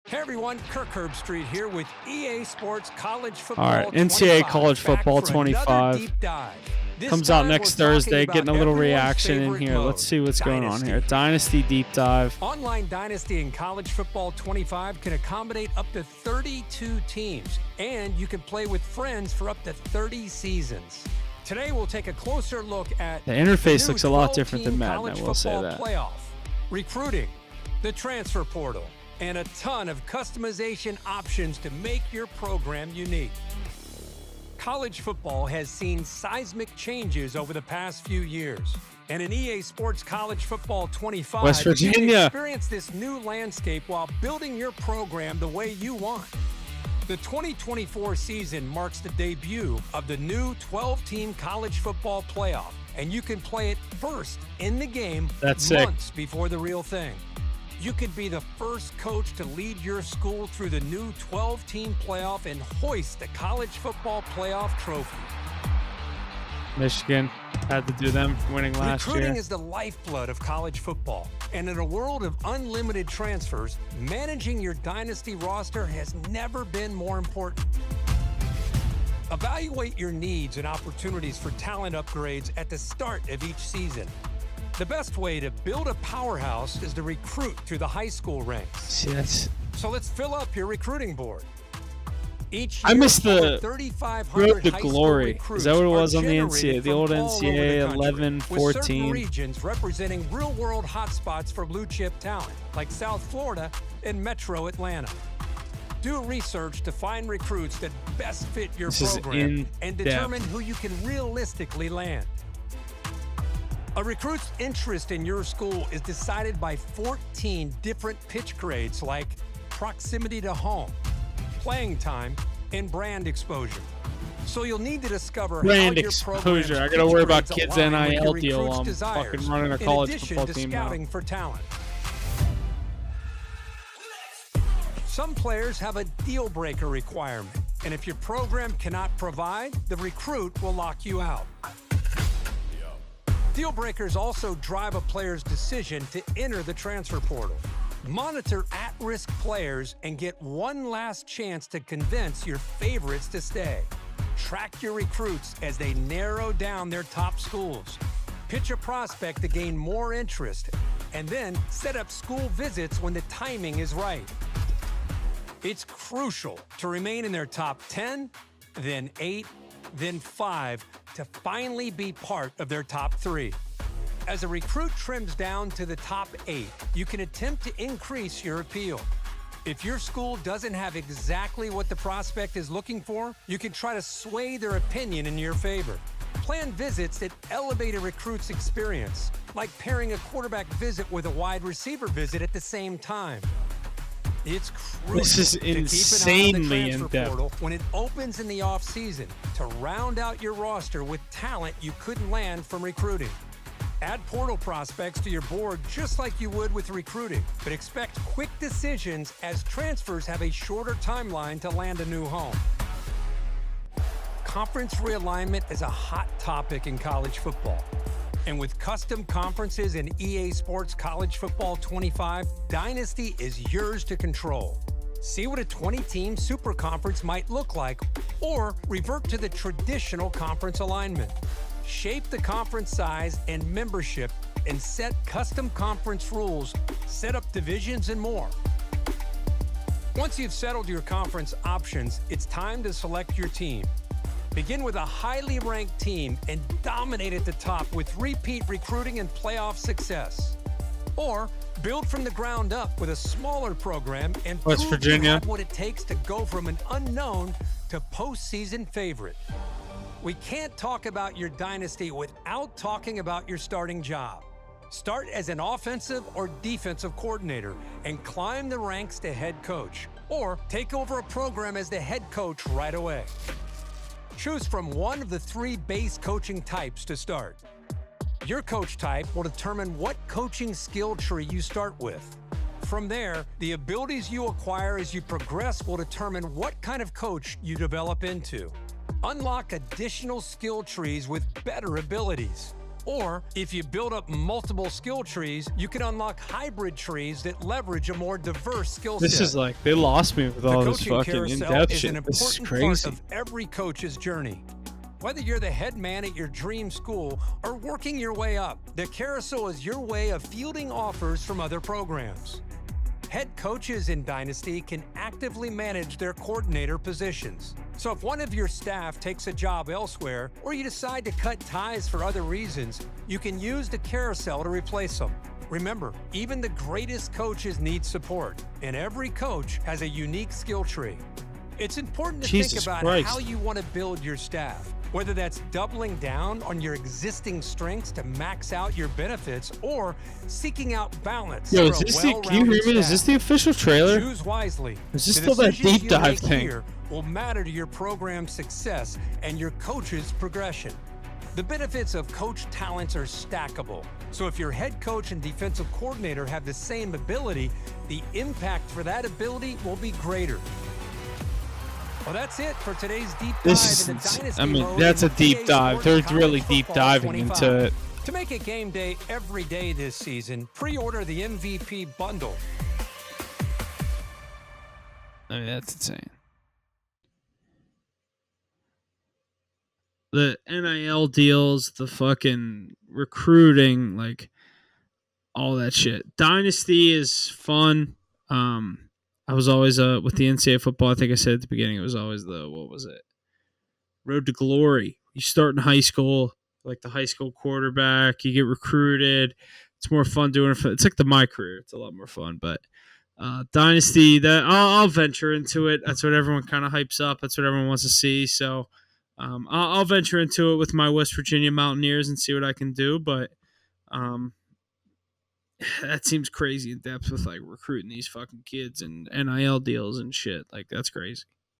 Hey everyone, Kirk Herbstreit here with EA Sports College Football. All right, NCAA College Football 25 comes out next Thursday. Getting a little reaction in here. Let's see what's going on here. Dynasty Deep Dive. Online Dynasty in College Football 25 can accommodate up to 32 teams, and you can play with friends for up to 30 seasons. Today we'll take a closer look at the interface looks a lot different than Madden, I will say that. Playoff, recruiting, the transfer portal, and a ton of customization options to make your program unique. College football has seen seismic changes over the past few years. And in EA Sports College Football 25, West Virginia, you can experience this new landscape while building your program the way you want. The 2024 season marks the debut of the new 12-team college football playoff, and you can play it first in the game months before the real thing. You could be the first coach to lead your school through the new 12-team playoff and hoist the college football playoff trophy. Michigan had to do them winning last year. Recruiting is the lifeblood of college football. And in a world of unlimited transfers, managing your dynasty roster has never been more important. Evaluate your needs and opportunities for talent upgrades at the start of each season. The best way to build a powerhouse is to recruit through the high school ranks. Yes. So let's fill up your recruiting board. Each year, I missed the 3,500 the glory. Is that what it was on the NCAA? The old NCAA 11, 14. With certain regions representing real-world hotspots for blue-chip talent, like South Florida and Metro Atlanta. Do research to find recruits that best fit your program and determine who you can realistically land. A recruit's interest in your school is decided by 14 different pitch grades like proximity to home, playing time, and brand exposure. So you'll need to discover brand how your exposure. I gotta worry about kids' NIL deal. I'm fucking running a college football team now. Scouting for talent. Some players have a deal breaker requirement, and if your program cannot provide, the recruit will lock you out. Deal breakers also drive a player's decision to enter the transfer portal. Monitor at-risk players and get one last chance to convince your favorites to stay. Track your recruits as they narrow down their top schools. Pitch a prospect to gain more interest, and then set up school visits when the timing is right. It's crucial to remain in their top 10, then 8, then 5 to finally be part of their top 3. As a recruit trims down to the top 8, you can attempt to increase your appeal. If your school doesn't have exactly what the prospect is looking for, you can try to sway their opinion in your favor. Plan visits that elevate a recruit's experience, like pairing a quarterback visit with a wide receiver visit at the same time. It's crucial this is insanely in depth when it opens in the off-season to round out your roster with talent you couldn't land from recruiting. Add portal prospects to your board just like you would with recruiting, but expect quick decisions as transfers have a shorter timeline to land a new home. Conference realignment is a hot topic in college football. And with custom conferences in EA Sports College Football 25, Dynasty is yours to control. See what a 20-team super conference might look like, or revert to the traditional conference alignment. Shape the conference size and membership and set custom conference rules, set up divisions, and more. Once you've settled your conference options, it's time to select your team. Begin with a highly ranked team and dominate at the top with repeat recruiting and playoff success. Or build from the ground up with a smaller program and prove you have what it takes to go from an unknown to postseason favorite. We can't talk about your dynasty without talking about your starting job. Start as an offensive or defensive coordinator and climb the ranks to head coach, or take over a program as the head coach right away. Choose from one of the 3 base coaching types to start. Your coach type will determine what coaching skill tree you start with. From there, the abilities you acquire as you progress will determine what kind of coach you develop into. Unlock additional skill trees with better abilities. Or if you build up multiple skill trees, you can unlock hybrid trees that leverage a more diverse skill set. This is like, they lost me with all this fucking in-depth shit. This is crazy. Part of every coach's journey. Whether you're the head man at your dream school or working your way up, the carousel is your way of fielding offers from other programs. Head coaches in Dynasty can actively manage their coordinator positions. So if one of your staff takes a job elsewhere, or you decide to cut ties for other reasons, you can use the carousel to replace them. Remember, even the greatest coaches need support, and every coach has a unique skill tree. It's important to think about how you want to build your staff. Whether that's doubling down on your existing strengths to max out your benefits or seeking out balance. Yo, is this is this the official trailer? Choose wisely. Is this still that deep dive thing? Here will matter to your program's success and your coach's progression. The benefits of coach talents are stackable. So if your head coach and defensive coordinator have the same ability, the impact for that ability will be greater. Well, that's it for today's deep dive into Dynasty. That's a deep dive. They're really deep diving into it. To make it game day every day this season, pre-order the MVP bundle. That's insane. The NIL deals, the fucking recruiting, like all that shit. Dynasty is fun. I was always with the NCAA football. I think I said at the beginning, it was always road to glory. You start in high school, like the high school quarterback. You get recruited. It's more fun doing it. It's like my career. It's a lot more fun. But Dynasty, that I'll venture into it. That's what everyone kind of hypes up. That's what everyone wants to see. So I'll venture into it with my West Virginia Mountaineers and see what I can do. But that seems crazy in depth with like recruiting these fucking kids and NIL deals and shit. Like, that's crazy.